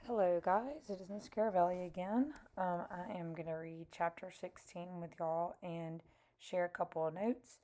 Hello, guys. It is Miss Caravelli again. I am going to read chapter 16 with y'all and share a couple of notes.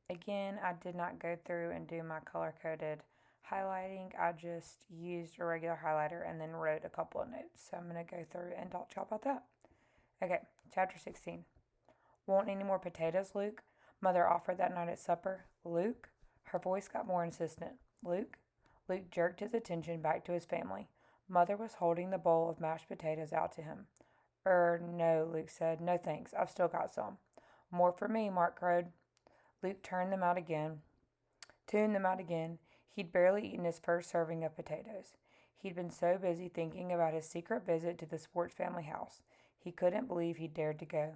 Again, I did not go through and do my color coded highlighting. I just used a regular highlighter and then wrote a couple of notes. So I'm going to go through and talk to y'all about that. Okay, chapter 16. Want any more potatoes, Luke? Mother offered that night at supper. Luke? Her voice got more insistent. Luke? Luke jerked his attention back to his family. Mother was holding the bowl of mashed potatoes out to him. No, Luke said. No thanks. I've still got some. More for me, Mark crowed. Luke tuned them out again. He'd barely eaten his first serving of potatoes. He'd been so busy thinking about his secret visit to the Sports family house. He couldn't believe he'd dared to go.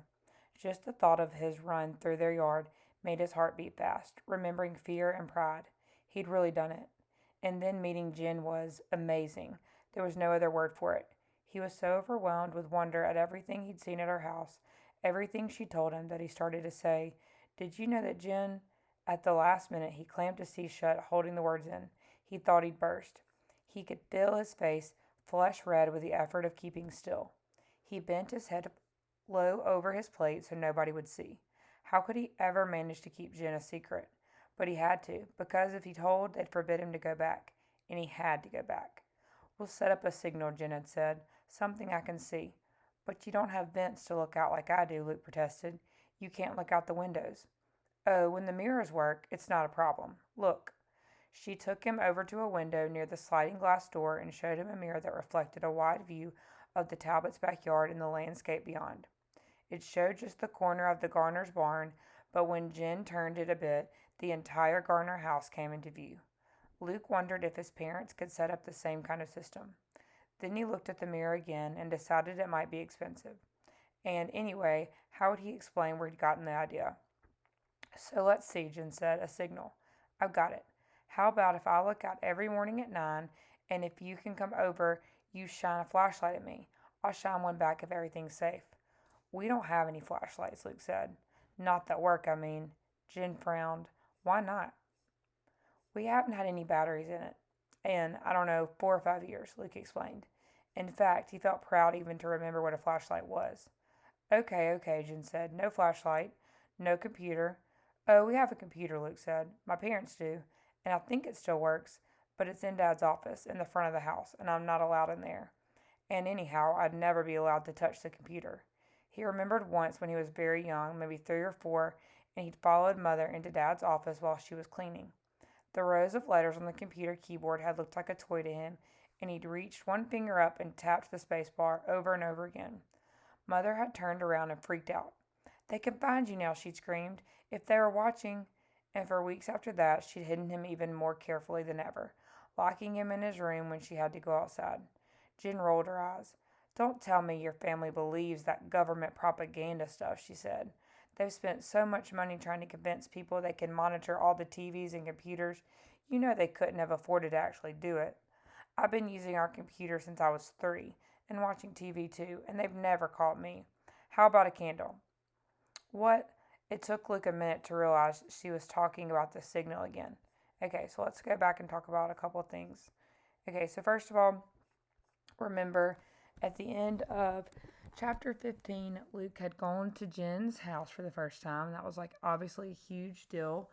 Just the thought of his run through their yard made his heart beat fast, remembering fear and pride. He'd really done it. And then meeting Jen was amazing. There was no other word for it. He was so overwhelmed with wonder at everything he'd seen at her house, everything she told him, that he started to say, "Did you know that Jen?" At the last minute, he clamped his teeth shut, holding the words in. He thought he'd burst. He could feel his face flush red with the effort of keeping still. He bent his head low over his plate so nobody would see. How could he ever manage to keep Jen a secret? But he had to, because if he told, they'd forbid him to go back. And he had to go back. "We'll set up a signal," Jen had said. "Something I can see." "But you don't have vents to look out like I do," Luke protested. "You can't look out the windows." "Oh, when the mirrors work, it's not a problem. Look." She took him over to a window near the sliding glass door and showed him a mirror that reflected a wide view of the Talbots' backyard and the landscape beyond. It showed just the corner of the Garner's barn, but when Jen turned it a bit, the entire Garner house came into view. Luke wondered if his parents could set up the same kind of system. Then he looked at the mirror again and decided it might be expensive. And anyway, how would he explain where he'd gotten the idea? "So let's see," Jen said, "a signal. I've got it. How about if I look out every morning at 9, and if you can come over, you shine a flashlight at me. I'll shine one back if everything's safe." "We don't have any flashlights," Luke said. "Not that work, I mean." Jen frowned. "Why not?" "We haven't had any batteries in it in, I don't know, 4 or 5 years," Luke explained. In fact, he felt proud even to remember what a flashlight was. "Okay, okay," Jen said. "No flashlight. No computer." "Oh, we have a computer," Luke said. "My parents do. And I think it still works. But it's in Dad's office, in the front of the house, and I'm not allowed in there. And anyhow, I'd never be allowed to touch the computer." He remembered once when he was very young, maybe 3 or 4, and he'd followed Mother into Dad's office while she was cleaning. The rows of letters on the computer keyboard had looked like a toy to him, and he'd reached one finger up and tapped the space bar over and over again. Mother had turned around and freaked out. "They can find you now," she'd screamed, "if they were watching." And for weeks after that, she'd hidden him even more carefully than ever, locking him in his room when she had to go outside. Jen rolled her eyes. "Don't tell me your family believes that government propaganda stuff," she said. "They've spent so much money trying to convince people they can monitor all the TVs and computers. You know they couldn't have afforded to actually do it. I've been using our computer since I was 3, and watching TV too, and they've never caught me. How about a candle?" "What?" It took Luke a minute to realize she was talking about the signal again. Okay, so let's go back and talk about a couple of things. Okay, so first of all, remember at the end of chapter 15, Luke had gone to Jen's house for the first time. That was like obviously a huge deal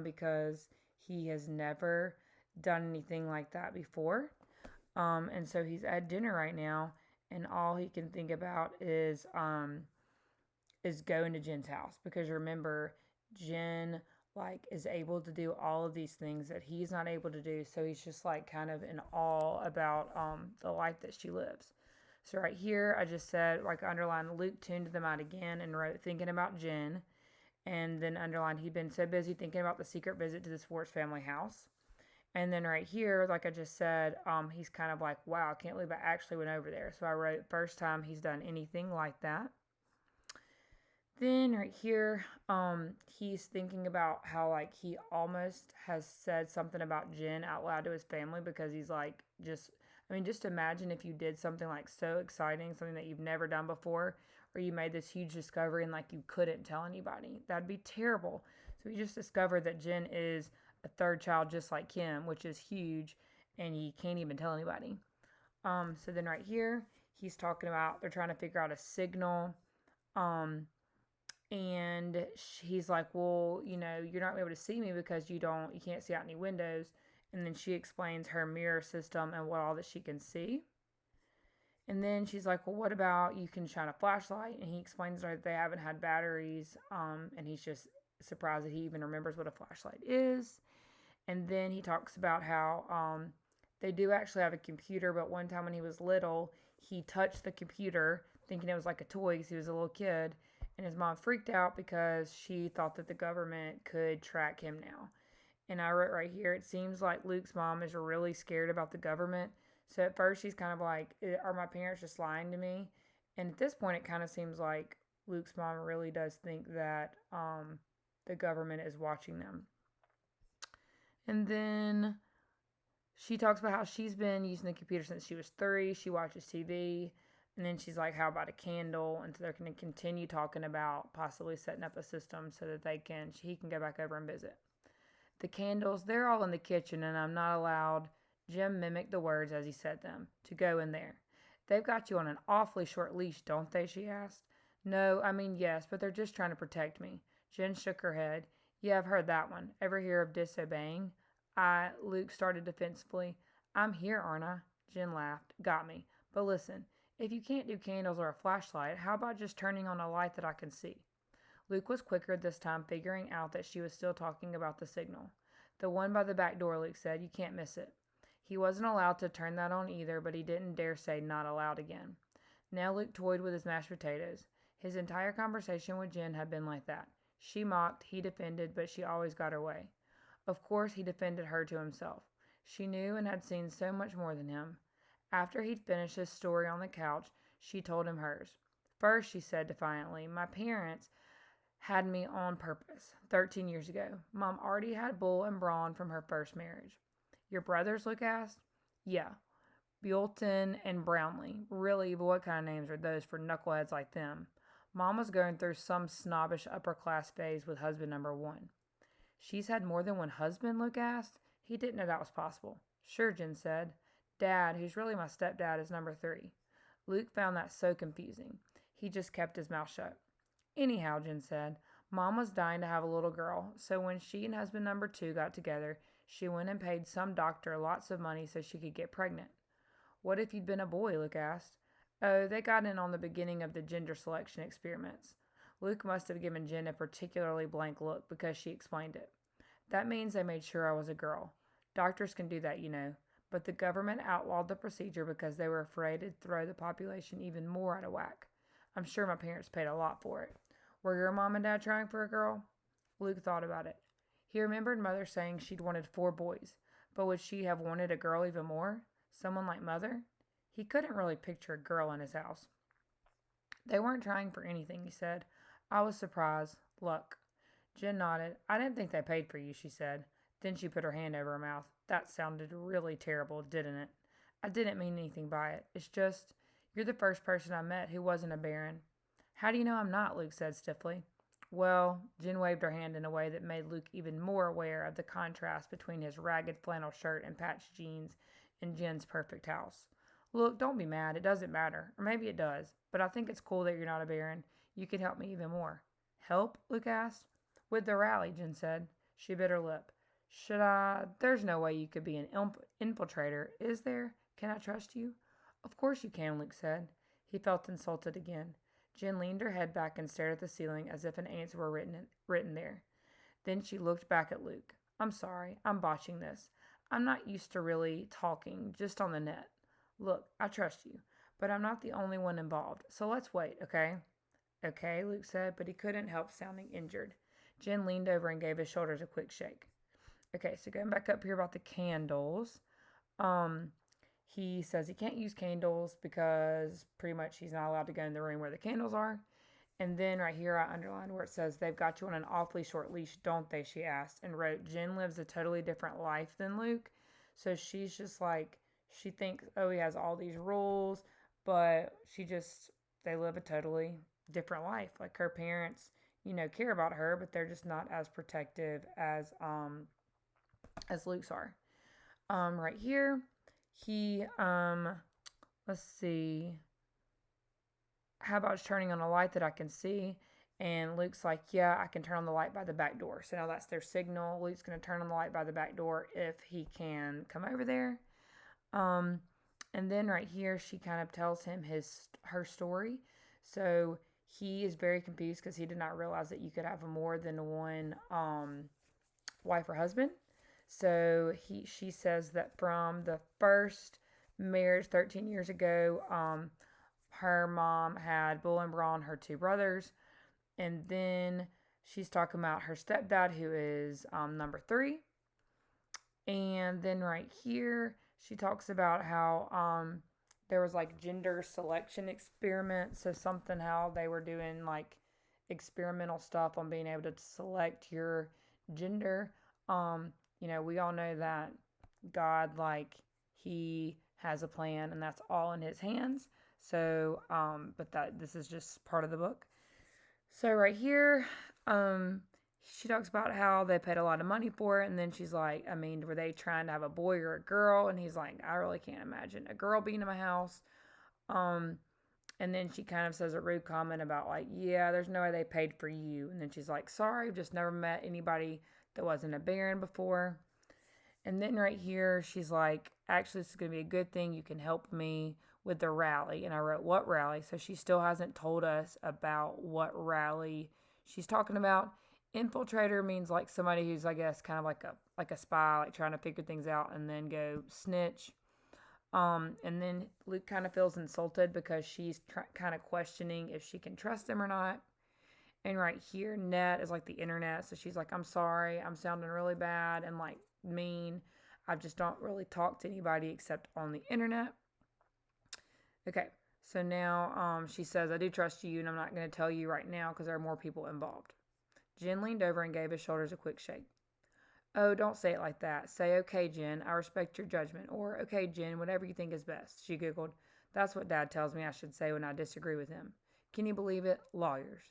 because he has never done anything like that before. And so he's at dinner right now, and all he can think about is going to Jen's house because remember, Jen like is able to do all of these things that he's not able to do, so he's just like kind of in awe about the life that she lives. So right here, I just said like underline Luke tuned them out again and wrote thinking about Jen, and then underline he'd been so busy thinking about the secret visit to the Sports family house. And then right here, like I just said, he's kind of like, wow, I can't believe I actually went over there. So I wrote first time he's done anything like that. Then right here, he's thinking about how like he almost has said something about Jen out loud to his family because he's like just imagine if you did something like so exciting, something that you've never done before, or you made this huge discovery and like you couldn't tell anybody. That'd be terrible. So he just discovered that Jen is a third child just like him, which is huge, and he can't even tell anybody. So then right here, he's talking about they're trying to figure out a signal. Um, and he's like, well, you're not able to see me because you can't see out any windows. And then she explains her mirror system and what all that she can see. And then she's like, well, what about you can shine a flashlight? And he explains that they haven't had batteries. And he's just surprised that he even remembers what a flashlight is. And then he talks about how they do actually have a computer, but one time when he was little, he touched the computer thinking it was like a toy because he was a little kid. And his mom freaked out because she thought that the government could track him now. And I wrote right here, it seems like Luke's mom is really scared about the government. So at first she's kind of like, are my parents just lying to me? And at this point, it kind of seems like Luke's mom really does think that the government is watching them. And then she talks about how she's been using the computer since she was 3. She watches TV. And then she's like, how about a candle? And so they're going to continue talking about possibly setting up a system so that he can go back over and visit. The candles, they're all in the kitchen, and I'm not allowed, Jim mimicked the words as he said them, to go in there. They've got you on an awfully short leash, don't they? She asked. No, I mean, yes, but they're just trying to protect me. Jen shook her head. Yeah, I've heard that one. Ever hear of disobeying? Luke started defensively. I'm here, aren't I? Jen laughed. Got me. But listen, if you can't do candles or a flashlight, how about just turning on a light that I can see? Luke was quicker this time, figuring out that she was still talking about the signal. The one by the back door, Luke said. You can't miss it. He wasn't allowed to turn that on either, but he didn't dare say not allowed again. Now Luke toyed with his mashed potatoes. His entire conversation with Jen had been like that. She mocked, he defended, but she always got her way. Of course, he defended her to himself. She knew and had seen so much more than him. After he'd finished his story on the couch, she told him hers. First, she said defiantly, my parents had me on purpose 13 years ago. Mom already had Bull and Braun from her first marriage. Your brothers, Luke asked? Yeah. Buellton and Brownlee. Really, but what kind of names are those for knuckleheads like them? Mom was going through some snobbish upper class phase with husband number 1. She's had more than one husband, Luke asked. He didn't know that was possible. Sure, Jen said. Dad, who's really my stepdad, is number 3. Luke found that so confusing. He just kept his mouth shut. Anyhow, Jen said, Mom was dying to have a little girl, so when she and husband number 2 got together, she went and paid some doctor lots of money so she could get pregnant. What if you'd been a boy? Luke asked. Oh, they got in on the beginning of the gender selection experiments. Luke must have given Jen a particularly blank look because she explained it. That means they made sure I was a girl. Doctors can do that, but the government outlawed the procedure because they were afraid it'd throw the population even more out of whack. I'm sure my parents paid a lot for it. Were your mom and dad trying for a girl? Luke thought about it. He remembered Mother saying she'd wanted 4 boys, but would she have wanted a girl even more? Someone like Mother? He couldn't really picture a girl in his house. They weren't trying for anything, he said. I was surprised. Luck. Jen nodded. I didn't think they paid for you, she said. Then she put her hand over her mouth. That sounded really terrible, didn't it? I didn't mean anything by it. It's just, you're the first person I met who wasn't a baron. How do you know I'm not? Luke said stiffly. Well, Jen waved her hand in a way that made Luke even more aware of the contrast between his ragged flannel shirt and patched jeans and Jen's perfect house. Look, don't be mad. It doesn't matter. Or maybe it does. But I think it's cool that you're not a baron. You could help me even more. Help? Luke asked. With the rally, Jen said. She bit her lip. Should I? There's no way you could be an infiltrator, is there? Can I trust you? Of course you can, Luke said. He felt insulted again. Jen leaned her head back and stared at the ceiling as if an answer were written there. Then she looked back at Luke. I'm sorry. I'm botching this. I'm not used to really talking, just on the net. Look, I trust you, but I'm not the only one involved, so let's wait, okay? Okay, Luke said, but he couldn't help sounding injured. Jen leaned over and gave his shoulders a quick shake. Okay, so going back up here about the candles, he says he can't use candles because pretty much he's not allowed to go in the room where the candles are. And then right here I underlined where it says, they've got you on an awfully short leash, don't they, she asked, and wrote, Jen lives a totally different life than Luke. So she's just like, she thinks, oh, he has all these rules, but they live a totally different life. Like her parents, care about her, but they're just not as protective as Luke's are. Right here, he let's see, how about turning on a light that I can see? And Luke's like, yeah, I can turn on the light by the back door. So now that's their signal. Luke's going to turn on the light by the back door if he can come over there. Um, and then right here, she kind of tells him her story. So he is very confused because he did not realize that you could have more than one wife or husband. So she says that from the first marriage 13 years ago, her mom had Bull and Braun, her two brothers, and then she's talking about her stepdad, who is number three. And then right here, she talks about how there was like gender selection experiments. So something how they were doing like experimental stuff on being able to select your gender. We all know that God, like, he has a plan and that's all in his hands. So, but this is just part of the book. So right here, she talks about how they paid a lot of money for it, and then she's like, I mean, were they trying to have a boy or a girl? And he's like, I really can't imagine a girl being in my house. Um, and then she kind of says a rude comment about like, yeah, there's no way they paid for you. And then she's like, sorry, I've just never met anybody that wasn't a baron before. And then right here, she's like, actually, this is going to be a good thing. You can help me with the rally. And I wrote, what rally? So she still hasn't told us about what rally she's talking about. Infiltrator means like somebody who's, I guess, kind of like a spy, like trying to figure things out and then go snitch. And then Luke kind of feels insulted because she's kind of questioning if she can trust him or not. And right here, net is like the internet. So she's like, I'm sorry, I'm sounding really bad and like mean. I just don't really talk to anybody except on the internet. Okay, so now she says, I do trust you, and I'm not going to tell you right now because there are more people involved. Jen leaned over and gave his shoulders a quick shake. Oh, don't say it like that. Say, okay, Jen, I respect your judgment. Or, okay, Jen, whatever you think is best. She giggled. That's what Dad tells me I should say when I disagree with him. Can you believe it? Lawyers.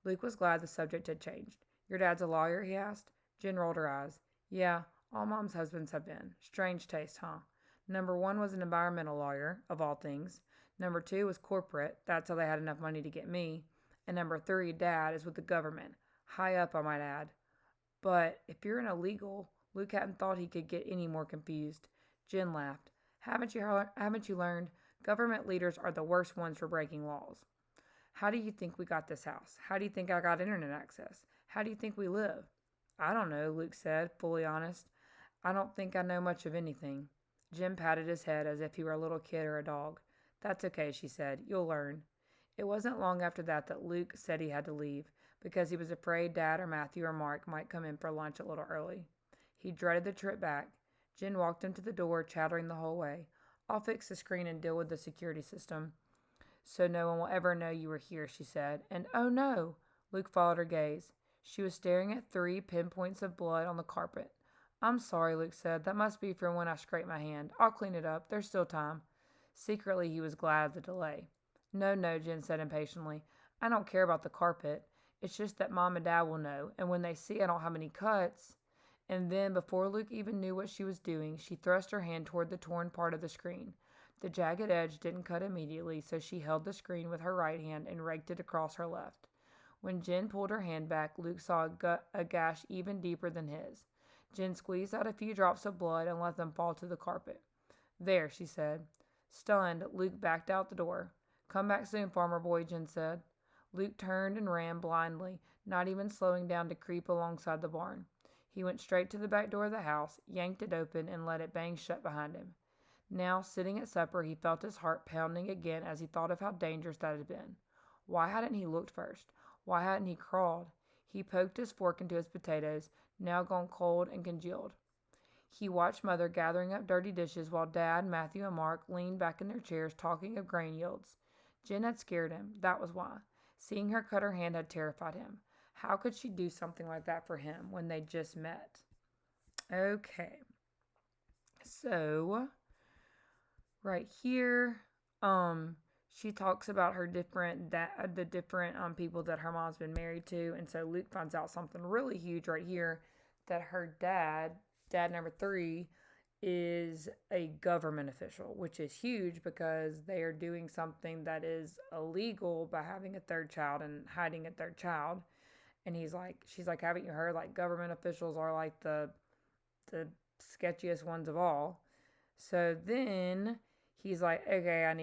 Luke was glad the subject had changed. Your dad's a lawyer? He asked. Jen rolled her eyes. Yeah, all Mom's husbands have been. Strange taste, huh? Number one was an environmental lawyer, of all things. Number two was corporate. That's how they had enough money to get me. And number three, Dad, is with the government. High up, I might add. But if you're an illegal, Luke hadn't thought he could get any more confused. Jen laughed. Haven't you learned? Government leaders are the worst ones for breaking laws. How do you think we got this house? How do you think I got internet access? How do you think we live? I don't know, Luke said, fully honest. I don't think I know much of anything. Jim patted his head as if he were a little kid or a dog. That's okay, she said. You'll learn. It wasn't long after that Luke said he had to leave, because he was afraid Dad or Matthew or Mark might come in for lunch a little early. He dreaded the trip back. Jen walked him to the door, chattering the whole way. I'll fix the screen and deal with the security system, so no one will ever know you were here, she said. And oh no! Luke followed her gaze. She was staring at 3 pinpoints of blood on the carpet. I'm sorry, Luke said. That must be from when I scraped my hand. I'll clean it up. There's still time. Secretly, he was glad of the delay. No, no, Jen said impatiently. I don't care about the carpet. It's just that Mom and Dad will know, and when they see I don't have any cuts. And then, before Luke even knew what she was doing, she thrust her hand toward the torn part of the screen. The jagged edge didn't cut immediately, so she held the screen with her right hand and raked it across her left. When Jen pulled her hand back, Luke saw a gash even deeper than his. Jen squeezed out a few drops of blood and let them fall to the carpet. There, she said. Stunned, Luke backed out the door. Come back soon, farmer boy, Jen said. Luke turned and ran blindly, not even slowing down to creep alongside the barn. He went straight to the back door of the house, yanked it open, and let it bang shut behind him. Now, sitting at supper, he felt his heart pounding again as he thought of how dangerous that had been. Why hadn't he looked first? Why hadn't he crawled? He poked his fork into his potatoes, now gone cold and congealed. He watched Mother gathering up dirty dishes while Dad, Matthew, and Mark leaned back in their chairs talking of grain yields. Jen had scared him, that was why. Seeing her cut her hand had terrified him. How could she do something like that for him when they just met? Okay. So, right here, she talks about her the different people that her mom's been married to, and so Luke finds out something really huge right here, that her dad number 3, is a government official, which is huge because they are doing something that is illegal by having a third child and hiding a third child. And she's like, haven't you heard? Like, government officials are like the sketchiest ones of all. So then he's like, okay, I